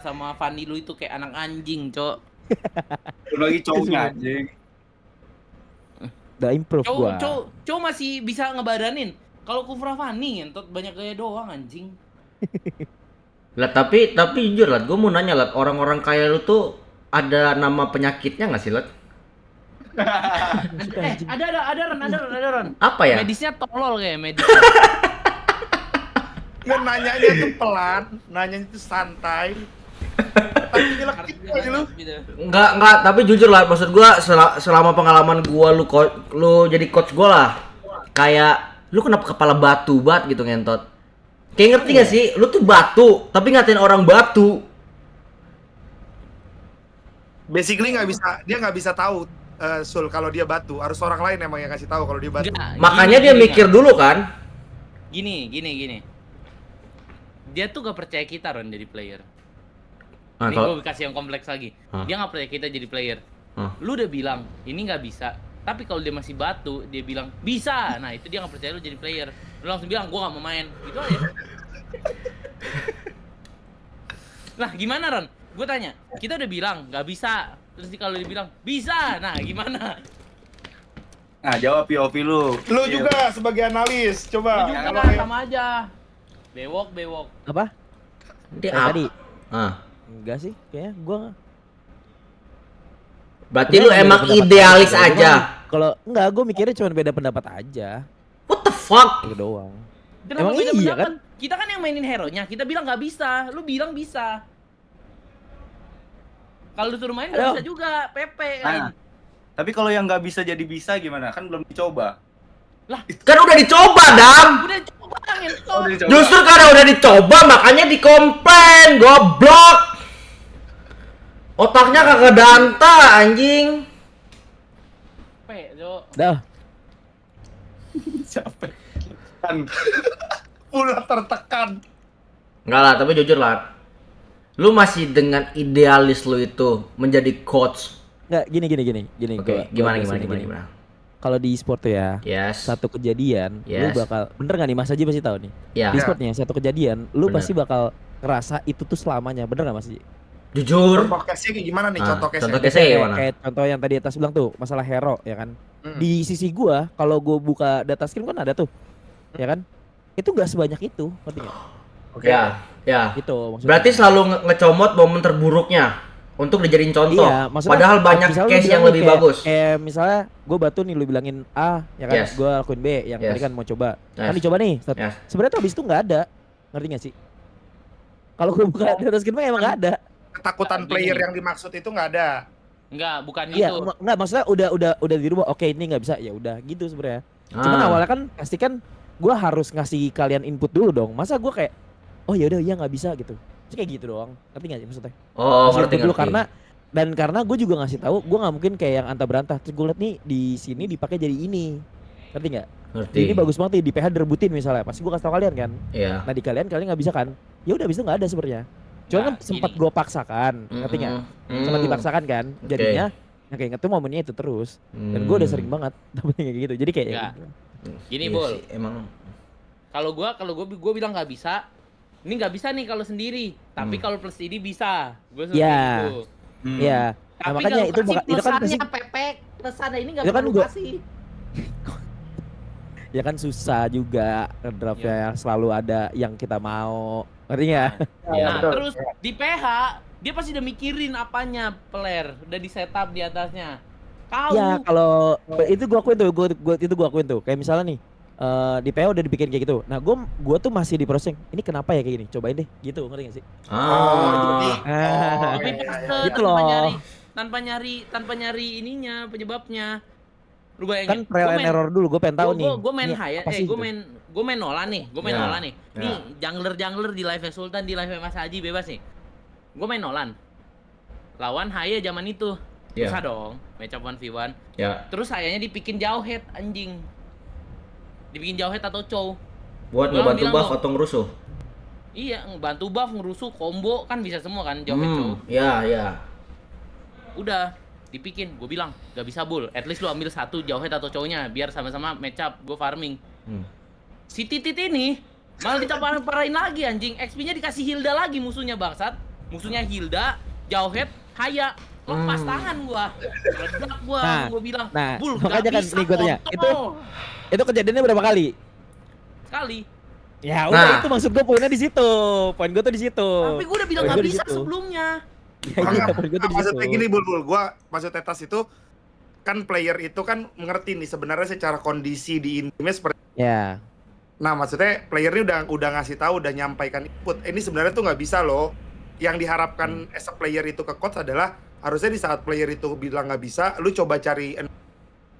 sama Fanny lu itu kayak anak anjing, Cok. Lagi cowoknya anjing. Udah improve gua. Cowok masih bisa ngebadanin. Kalau Kufra Fanny ngentot banyak gaya doang anjing. Lah tapi jujur lah, gue mau nanya lah, orang-orang kaya lu tuh ada nama penyakitnya nggak sih Lat? Ada Ron. Apa ya? Medisnya tolol kayak medis. Nggak, nanyanya tuh pelan, nanyanya tuh santai. Tapi nyelekit aja lu. Enggak, tapi jujur lah, maksud gua selama pengalaman gua lu jadi coach gua lah. Kayak lu kenapa kepala batu banget gitu ngentot. Kayak ngerti gak sih? Lu tuh batu, tapi ngatain orang batu. Basically dia nggak bisa tahu Sul kalau dia batu. Harus orang lain emang yang kasih tahu kalau dia batu. Makanya dia mikir dulu kan. Gini. Dia tuh gak percaya kita Ron jadi player. Nah, Ini kalau gue kasih yang kompleks lagi. Dia gak percaya kita jadi player. Hah? Lu udah bilang ini gak bisa. Tapi kalau dia masih batu, dia bilang bisa. Nah itu dia gak percaya lu jadi player. Lu langsung bilang gue gak mau main. Gitu aja. Nah gimana Ron? Gue tanya. Kita udah bilang gak bisa. Terus kalau dia bilang bisa. Nah gimana? Nah, jawab POV lu. Lu juga sebagai analis, coba. Lu juga Kalau lah, sama aja. Bewok. Apa? dia Tadi. Enggak sih, kayaknya gua Berarti lu emang idealis aja. Kalau enggak, gua mikirnya cuma beda pendapat aja. What the fuck? Gitu doang. Kenapa Emang beda iya pendapat? kan? Kita kan yang mainin hero-nya, kita bilang nggak bisa, lu bilang bisa. Kalau disuruh main nggak Aduh. bisa juga, Pepe kan. Nah, tapi kalau yang nggak bisa jadi bisa gimana? Kan belum dicoba. Kan udah dicoba, Dam. Udah coba ngentot. Oh, udah dicoba. Justru karena udah dicoba makanya dikomplain, goblok. Otaknya kagak danta anjing. Pe, Jo. Dah. Siapa? kan pula tertekan. Enggak lah, tapi jujur lah. Lu masih dengan idealis lu itu menjadi coach. Enggak, gini. Oke, gimana? Kalau di e-sport tuh ya, Yes. satu kejadian, lu Yes. bakal bener nggak nih Mas Haji pasti tahu nih. Ya, Di e-sportnya satu kejadian, lu Bener. pasti bakal ngerasa itu tuh selamanya, bener nggak Mas Haji? jujur. Contoh case-nya kayak gimana nih? Contoh case-nya. Contoh case gimana? Kayak contoh yang tadi atas bilang tuh, masalah hero ya kan. Hmm. Di sisi gua, kalau gua buka data screen kan ada tuh, ya kan? Itu nggak sebanyak itu, ngerti nggak? Oke. Ya. Gitu maksudnya. Berarti selalu ngecomot momen terburuknya untuk dijadiin contoh. Iya, maksudnya Padahal banyak misalnya lu case bilang yang nih lebih kayak, bagus. misalnya gue batu nih lu bilangin A, ya kan? Yes. Gue lakuin B, yang Yes. tadi kan mau coba. Kan Yes. dicoba nih. Yes. Sebenarnya tuh abis itu nggak ada, ngerti nggak sih? Kalau gue buka data screen mah emang nggak ada. Ketakutan Gini. player yang dimaksud itu nggak ada. Enggak, bukan Iya, itu. nggak maksudnya udah dirubah. Oke, ini nggak bisa, ya udah gitu sebenarnya. Cuman awalnya kan pasti kan gue harus ngasih kalian input dulu dong. Masa gue kayak, oh ya udah, iya nggak bisa gitu. Terus kayak gitu doang. Ngerti nggak sih maksudnya? Oh, Ngasih ngerti input dulu karena gue juga ngasih tahu, gue nggak mungkin kayak yang antah berantah. Terus gue liat nih di sini dipakai jadi ini, ngerti nggak? Ngerti. Ini bagus banget nih di PH direbutin misalnya. Pasti gue kasih tau kalian kan. Iya. Nah di kalian nggak bisa kan? Ya udah, abis itu nggak ada sebenarnya. Cuman kan Nah, sempat gini. gue paksakan, ngerti nggak? Sempat dipaksakan kan. Jadinya yang kayak inget tuh momennya itu terus. Dan gue udah sering banget dapet kayak gitu. Jadi kayak Nggak. gitu. Gini, Iya Bol. sih, emang Kalau gua bilang nggak bisa. Ini nggak bisa nih kalau sendiri. Tapi kalau plus ini bisa. Gua suruh Iya. gitu. Ya. Nah, Tapi makanya kalau itu kasih itu kan pasti plusannya, Pepe. Plusannya ini nggak Itu kan perlu gua- kasih. ya kan susah juga draftnya yang selalu ada yang kita mau. Ngerti nggak? Iya, Nah, betul. terus di PH dia pasti udah mikirin apanya player, udah di setup di atasnya. Kau Ya kalau itu gua akuin tuh, Kayak misalnya nih di PO udah dibikin kayak gitu. Nah, gua tuh masih di processing. Ini kenapa ya kayak gini? Cobain deh, gitu ngerti gak sih? jadi lebih iya, faster Gitu tanpa loh. tanpa nyari ininya penyebabnya. Lu bayangin. Kan trial and error dulu, gue pengen tahu nih. Gue main Ini high, apa sih gue gitu? main Nolan nih, Ya, Nolan nih. ya. Nih jungler di live Sultan, di live Mas Haji bebas nih. Gue main Nolan. Lawan Haya zaman itu. Ya. Susah dong, match up 1v1. Ya, Terus Hayanya dibikin jauh head anjing. Dibikin jauh head atau cow. buat Gua ngebantu bilang buff dong. atau ngerusuh. Iya, ngebantu buff, ngerusuh, combo kan bisa semua kan jauh head cow. Ya. Udah dipikin, gue bilang gak bisa Bull, at least lu ambil satu jauh head atau cowoknya biar sama-sama match up, gue farming. Si Titit ini malah dicapar-parahin lagi anjing, XP-nya dikasih Hilda lagi musuhnya bangsat. musuhnya Hilda, jauh head, Haya. Lepas tangan gua. Meledak gua, Nah, gua bilang, nah, "Bul, makanya gak kan bisa nih gua tanya, kontol." Itu kejadiannya berapa kali? Sekali. Ya Nah. udah itu maksud gue poinnya di situ. Poin gue tuh di situ. Tapi gua udah bilang Poin gak gua di bisa situ. sebelumnya. Ya, iya, poin gue tuh di situ. Maksudnya gini Bul, gua maksudnya tas itu kan player itu kan mengerti nih sebenarnya secara kondisi di Indonesia seperti. Ya. Nah maksudnya player ini udah ngasih tahu, udah nyampaikan input. Ini sebenarnya tuh nggak bisa loh. Yang diharapkan as a player itu ke coach adalah harusnya di saat player itu bilang nggak bisa, lu coba cari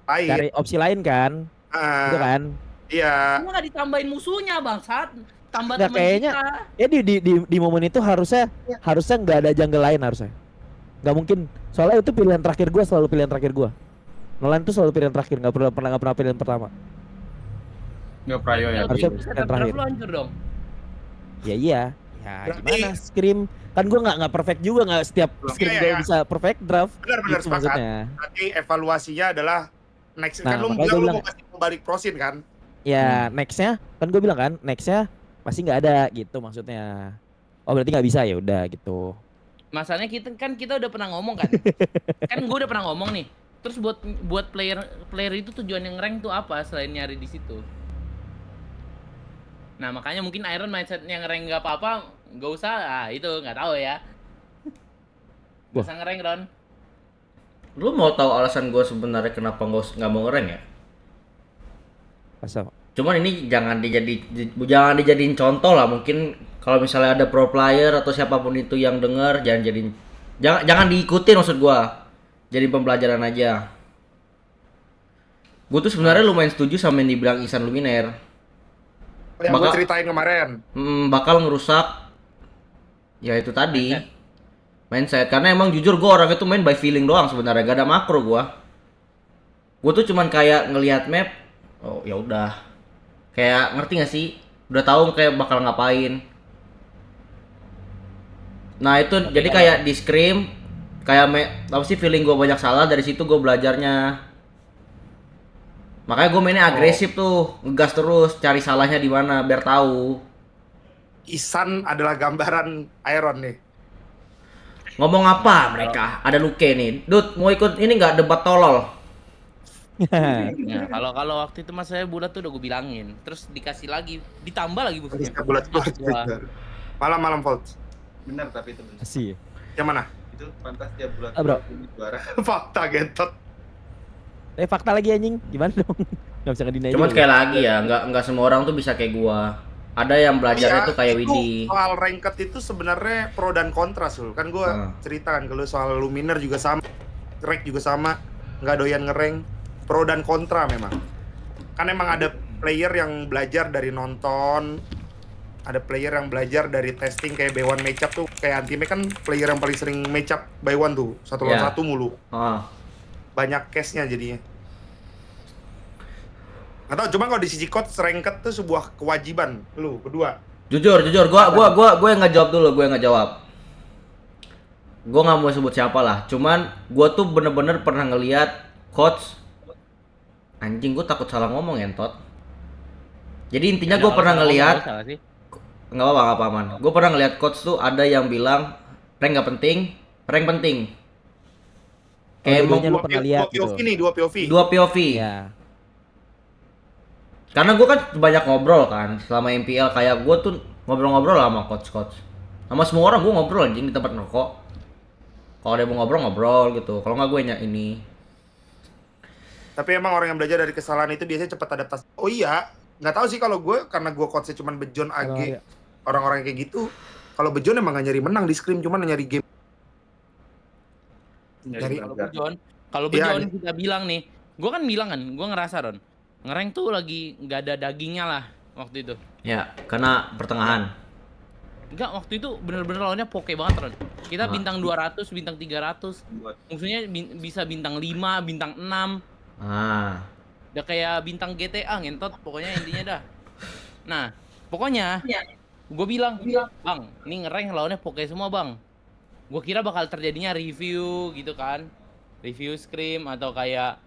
lain. Cari opsi lain kan? Gitu kan? Iya. Gua gak ditambahin musuhnya, Bangsat. Tambah Nggak, temen kayaknya kita. ya di momen itu harusnya nggak ada jungle lain harusnya. Nggak mungkin. Soalnya itu pilihan terakhir gue, selalu pilihan terakhir gue. Nolan tuh selalu pilihan terakhir, nggak pernah pilihan pertama. Nggak prayo ya. Harusnya Bim. yang terakhir. Lu hancur dong. Ya iya. Ya Berarti- gimana Scream? Kan gue nggak perfect juga, nggak setiap Scream Iya, gue iya. bisa perfect draft. Benar-benar Gitu sepakat. maksudnya. Nanti evaluasinya adalah next. Nah, Kan lu makanya bilang gua lu bilang- mau kasih balik prosin kan? Ya nextnya kan gue bilang kan nextnya masih nggak ada gitu maksudnya. Oh berarti nggak bisa, ya udah gitu. Masalahnya kita udah pernah ngomong kan. Kan gue udah pernah ngomong nih. Terus buat player itu tujuan yang rank tuh apa selain nyari di situ? Nah, makanya mungkin Iron mindset yang rank nggak apa-apa, nggak usah. Ah, itu nggak tahu ya. Nggak Wah. usah ngerank, Ron. Lu mau tahu alasan gue sebenarnya kenapa nggak mau ngerank ya? Masa? Cuman ini jangan dijadiin contoh lah. Mungkin kalau misalnya ada pro player atau siapapun itu yang denger, jangan diikutin maksud gua. Jadi pembelajaran aja. Gue tuh sebenarnya lumayan setuju sama yang dibilang Ihsan Luminer. Yang gue Bakal- ceritain kemarin. Bakal ngerusak ya itu tadi mindset. Karena emang jujur gue orang itu main by feeling doang sebenarnya, gak ada makro gua. Gue tuh cuman kayak ngelihat map, oh ya udah. Kayak ngerti gak sih? Udah tahu kayak bakal ngapain. Nah itu jadi kayak di Scream kayak apa sih feeling gue banyak salah, dari situ gue belajarnya. Makanya gue mainnya agresif tuh, ngegas terus, cari salahnya di mana biar tahu. Ihsan adalah gambaran Iron nih. Ngomong apa mereka? Ada Luke nih. Dut, mau ikut ini nggak debat tolol? Ya, kalau waktu itu mas saya bulat tuh udah gue bilangin. Terus dikasih lagi, ditambah lagi musuhnya. Bisa bulat-bulat. Wah. Malam-malam Volt. Benar tapi itu benar. Asih. Yang mana? Itu pantas dia bulat. Ah, bro. Juara. Fakta gentot. Fakta lagi anjing, gimana dong? Gak bisa ngedinain Cuman juga. sekali lagi ya, nggak semua orang tuh bisa kayak gua. Ada yang belajarnya Iya, tuh kayak itu Widi. Soal ranked itu sebenarnya pro dan kontra Sul. Kan gue cerita kan kalau soal Luminer juga sama, rank juga sama, nggak doyan ngerank. Pro dan kontra memang. Kan emang ada player yang belajar dari nonton, ada player yang belajar dari testing kayak by one matchup tuh. Kayak Antime kan player yang paling sering matchup by one tuh, satu lawan Iya. satu mulu. Ah. Banyak case-nya jadinya. Atau cuma kalau di sisi coach ranked tuh sebuah kewajiban lu berdua. Jujur, gua yang nggak jawab dulu, gua yang nggak jawab. Gua nggak mau sebut siapa lah. Cuman gua tuh bener-bener pernah ngeliat coach. Anjing, gua takut salah ngomong entot. Jadi intinya gua pernah ngeliat, nggak apa-apa aman. Gua pernah ngeliat coach tuh ada yang bilang rank nggak penting, rank penting. Kayak dua-duanya mau lu pernah lihat dua POV gitu. nih, dua POV. dua POV. Ya. Karena gue kan banyak ngobrol kan selama MPL, kayak gue tuh ngobrol-ngobrol lah sama coach-coach. Sama semua orang gue ngobrol anjing di tempat ngerokok. Kalau dia mau ngobrol gitu. Kalau nggak gue ini. Tapi emang orang yang belajar dari kesalahan itu biasanya cepat adaptasi. Oh iya, nggak tahu sih kalau gue, karena gue coachnya cuma Bejon AG, Kalau- orang-orang kayak gitu. Kalau Bejon emang nggak nyari menang di scrim, cuma nyari game. Dari- Kalau Iya, Bejon kita bilang nih, gue kan bilang kan, gue ngerasa Ron, ngerank tuh lagi nggak ada dagingnya lah waktu itu. Ya, karena pertengahan. Enggak, waktu itu bener-bener lawannya poke banget Ron. Kita Nah. bintang 200, bintang 300. Buat Musuhnya bisa bintang 5, bintang 6. Ah, Udah kayak bintang GTA ngentot, pokoknya intinya dah. Nah, pokoknya gue bilang, Bang, ini ngerank lawannya poke semua Bang. Gue kira bakal terjadinya review gitu kan. Review scrim atau kayak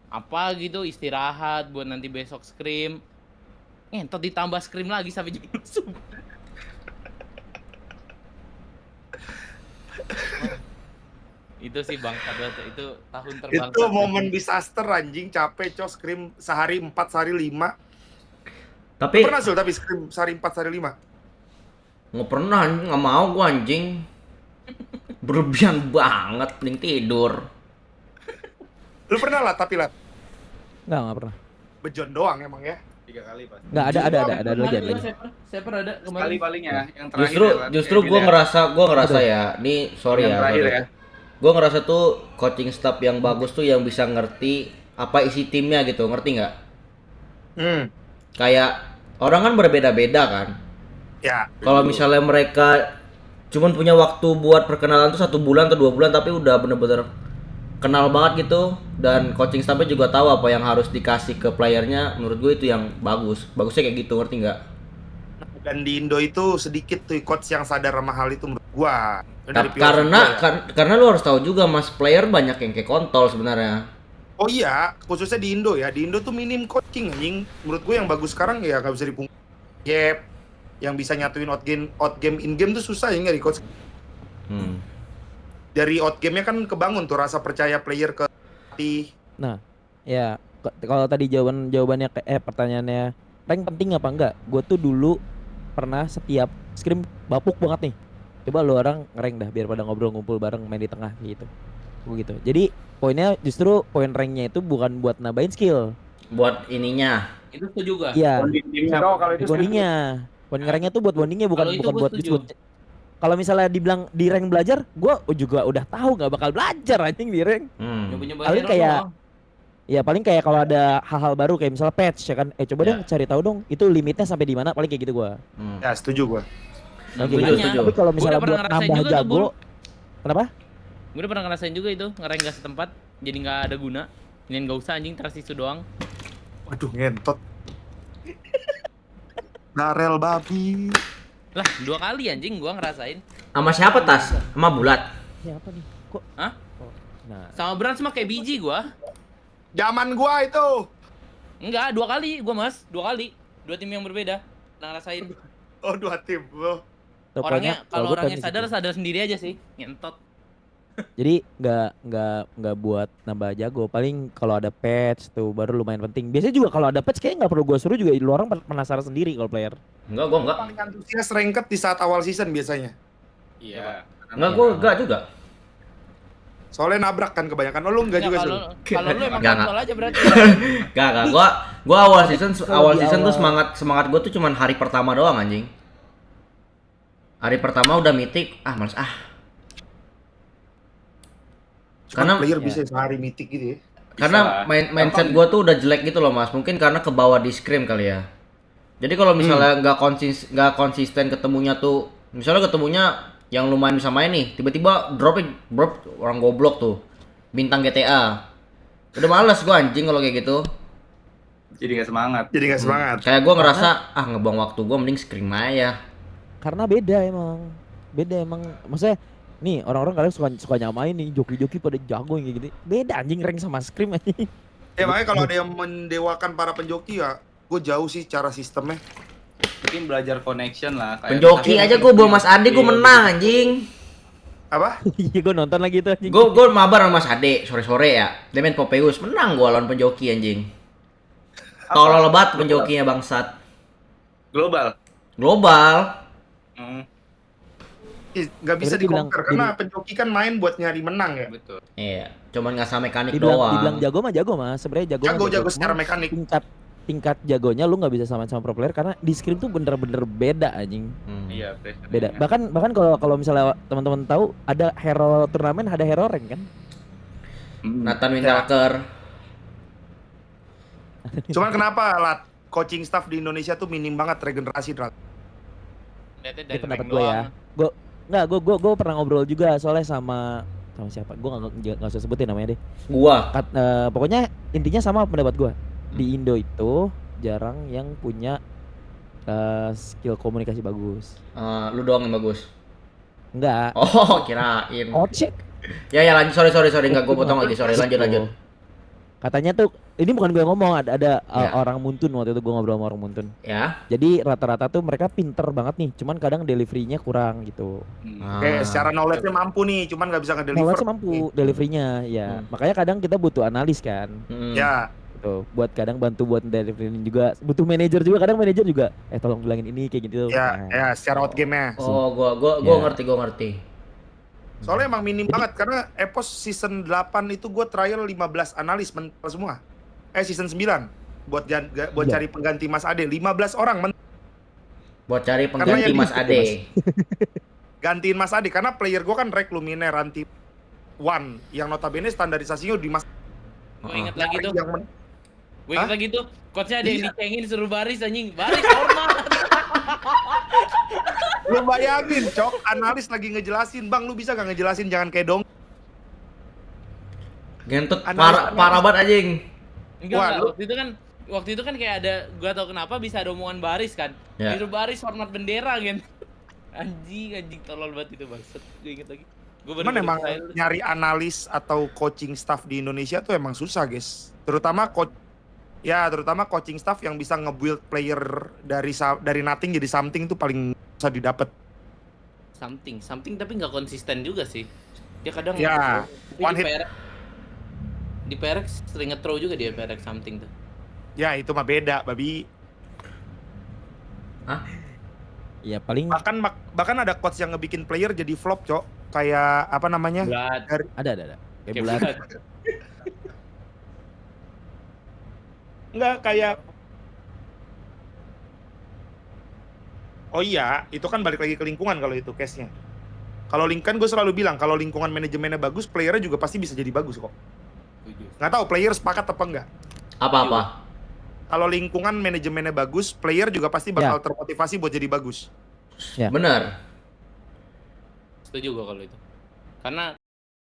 apa gitu, istirahat buat nanti besok scrim. Ngentot ditambah scrim lagi sampai jam subuh. Itu sih bangsat banget, itu tahun terbangsat. Itu momen disaster anjing, capek cos scrim sehari 4, sehari 5. Tapi Pernah Sul tapi scrim sehari 4, sehari 5? nggak pernah, anjing. Nggak mau gua anjing. Berlebihan banget, mending tidur. Lu pernah lah tapi lah Enggak pernah. bejon doang emang ya. 3 kali pas. Enggak ada lagi ada. Saya pernah ada Sekali kemarin. paling ya, yang terakhir. Justru gue ngerasa ya, nih sorry Yang ya, terakhir sorry. ya. Gue ngerasa tuh coaching staff yang bagus tuh yang bisa ngerti apa isi timnya gitu, ngerti nggak? Kayak orang kan berbeda-beda kan. Ya. Kalau misalnya mereka cuman punya waktu buat perkenalan tuh 1 bulan atau 2 bulan, tapi udah bener-bener kenal banget gitu, dan coaching staffnya juga tahu apa yang harus dikasih ke playernya. Menurut gue itu yang bagusnya kayak gitu, ngerti nggak? Dan di Indo itu sedikit tuh coach yang sadar sama hal itu menurut gua. Dari Karena lu harus tahu juga mas, player banyak yang kayak kontol sebenarnya. Oh iya, khususnya di Indo ya. Di Indo tuh minim coaching anjing. Menurut gue yang bagus sekarang ya nggak bisa dipungkiri. Gap yang bisa nyatuin out game in game tuh susah ya nggak di coach. Dari out game-nya kan kebangun tuh rasa percaya player ke pelatih. Nah, ya kalau tadi jawabannya pertanyaannya rank penting apa enggak? Gue tuh dulu pernah setiap scrim bapuk banget nih. Coba lu orang ngerank dah biar pada ngobrol ngumpul bareng main di tengah gitu. Begitu. Jadi poinnya justru poin ranknya itu bukan buat nambahin skill. Buat ininya. Itu juga. Iya. Kalau itu Bondingnya. Poin ngeranknya tuh buat bondingnya bukan Kalau itu bukan gua buat setuju. disebut. Kalau misalnya dibilang di rank belajar, gue juga udah tahu nggak bakal belajar anjing di rank. Nyoba-nyoba Paling hero kayak doang. Ya paling kayak kalau ada hal-hal baru kayak misalnya patch ya kan. Coba Ya. dong cari tahu dong itu limitnya sampai di mana, paling kayak gitu gua. Ya setuju gua. Oke, Makanya, setuju. Tapi kalau Gua misalnya udah pernah buat ngerasain nambah juga tuh, jago, Bul. kenapa? Gue udah pernah ngerasain juga itu, ngereng gak setempat, jadi nggak ada guna. Ini nggak usah anjing, teras itu doang. Waduh ngentot. Darel babi. Lah, 2 kali anjing gua ngerasain. Sama siapa Tas? Sama Bulat. Ya apa nih? Kok? Hah? Oh, nah, Sama Brand sama kayak biji gua. Zaman gua itu. Enggak, 2 kali gua Mas, 2 kali. 2 tim yang berbeda. Nah, ngerasain. Oh 2 tim. Oh. tuh Orangnya pokoknya kalau gua orangnya pengen sadar gitu. sadar sendiri aja sih, ngentot. Jadi nggak buat nambah jago. Paling kalau ada patch tuh baru lumayan penting. Biasanya juga kalau ada patch kayaknya nggak perlu gua suruh juga, lu orang penasaran sendiri kalau player. Gua enggak. Paling antusias ranked di saat awal season biasanya. Iya. Gua enggak juga. Soalnya nabrak kan kebanyakan. Oh lu enggak juga kalau sih. kalau lu emang Enggak, kontrol aja berarti. Enggak. Gua awal season Kalau di tuh awal. semangat gua tuh cuman hari pertama doang anjing. Hari pertama udah mythic, males Karena Karena- player Ya. bisa sehari mythic gitu ya. Karena mindset gua tuh udah jelek gitu loh mas, mungkin karena ke bawah di scrim kali ya. Jadi kalau misalnya nggak konsisten ketemunya tuh, misalnya ketemunya yang lumayan bisa main nih, tiba-tiba drop orang goblok tuh, bintang GTA. Udah males gua anjing kalau kayak gitu. Jadi nggak semangat. Jadi nggak semangat. Kayak gua ngerasa ngebuang waktu gua mending scrim aja. Karena beda emang. Maksudnya nih orang-orang kadang suka nyamain nih joki-joki pada jago yang kayak gitu. Beda anjing rank sama scrim anjing. Ya makanya kalau ada yang mendewakan para penjoki ya, gue jauh sih cara sistemnya. Mungkin belajar connection lah. Kayak Penjoki aja gua bawa Mas Ade gua menang anjing. Apa? Iya gue nonton lagi tuh anjing. Gua mabar sama Mas Ade sore-sore ya. Dia main Popeus, menang gua lawan penjoki anjing. Tolol banget penjokinya bangsat. global. Global. Nggak bisa Berarti bilang- di-compare karena penjoki kan main buat nyari menang ya. Betul. Iya, cuman nggak sama mekanik Dibilang doang. jago mah sebenarnya jago mah Jago secara Cuman mekanik. tingkat jagonya lu nggak bisa sama pro player karena di scrim tuh bener-bener beda anjing. Iya, pressure-nya. Beda. Bahkan kalau misalnya teman-teman tahu ada hero turnamen, ada hero rank kan? Nathan Wintalker. Cuman kenapa Lat coaching staff di Indonesia tuh minim banget regenerasi Lat. Lihatnya Ini dari pendapat rank gue ya. doang. Gue pernah ngobrol juga soalnya sama siapa? Gue nggak usah sebutin namanya deh. Gua. Pokoknya intinya sama pendapat gue. Di Indo itu jarang yang punya skill komunikasi bagus. Lu doang yang bagus. Enggak. Oh, kirain. Oh cek. Ya lanjut, sorry enggak gua potong lagi. Sorry, lanjut. Katanya tuh ini bukan gue ngomong, ada Ya. orang Muntun waktu itu gue ngobrol sama orang Muntun. Ya. Jadi rata-rata tuh mereka pinter banget nih, cuman kadang delivery-nya kurang gitu. Oke, secara knowledge-nya mampu nih, cuman nggak bisa ngedeliver. Knowledge mampu delivery-nya ya. Hmm. Makanya kadang kita butuh analis kan. Ya, Gitu. Buat kadang bantu buat delivery juga, butuh manajer juga, kadang manajer juga tolong bilangin ini kayak gitu. ya, ya, secara out game-nya. Oh, gua Ya. ngerti. Soalnya emang minim banget karena Epos season 8 itu gue trial 15 analis mental semua. Season 9 buat Iya. cari pengganti Mas Ade 15 orang Buat cari Karena pengganti yang Mas gitu, Ade. gantiin Mas Ade karena player gue kan Rek Luminer anti One yang notabene standarisasinya di Mas Gue inget lagi tuh. yang Gue inget lagi tuh. Coachnya ada yang Iya. dicengin suruh baris anjing. Baris hormat. lu bayangin, Cok, analis lagi ngejelasin, "Bang, lu bisa gak ngejelasin jangan kayak dong." Gentot Analis- parah banget anjing. Enggak, Wah, enggak. lu- Waktu itu kan kayak ada, gua tau kenapa bisa ada omongan baris kan. Ya. Disuruh baris hormat bendera kan. Anjing tolol banget itu bangsat. Gue inget lagi. Gue Cuman emang nyari analis atau coaching staff di Indonesia tuh emang susah, guys. Terutama coaching staff yang bisa nge-build player dari nothing jadi something tuh paling susah didapat. something tapi nggak konsisten juga sih. Dia kadang Ya, tapi one hit. di PRX sering nge-throw juga dia PRX something tuh. Ya, itu mah beda, babi. Ya paling Bahkan ada coach yang ngebikin player jadi flop, Cok. Kayak apa namanya? Bulat. ada. Kayak Kayak bulan. bulat. Enggak kayak Oh iya, itu kan balik lagi ke lingkungan kalau itu case-nya. Kalau lingkungan gue selalu bilang, kalau lingkungan manajemennya bagus, playernya juga pasti bisa jadi bagus kok. Nggak tahu player sepakat apa enggak. Apa? Kalau lingkungan manajemennya bagus, player juga pasti bakal termotivasi buat jadi bagus. Ya. Bener. Setuju gue kalau itu. Karena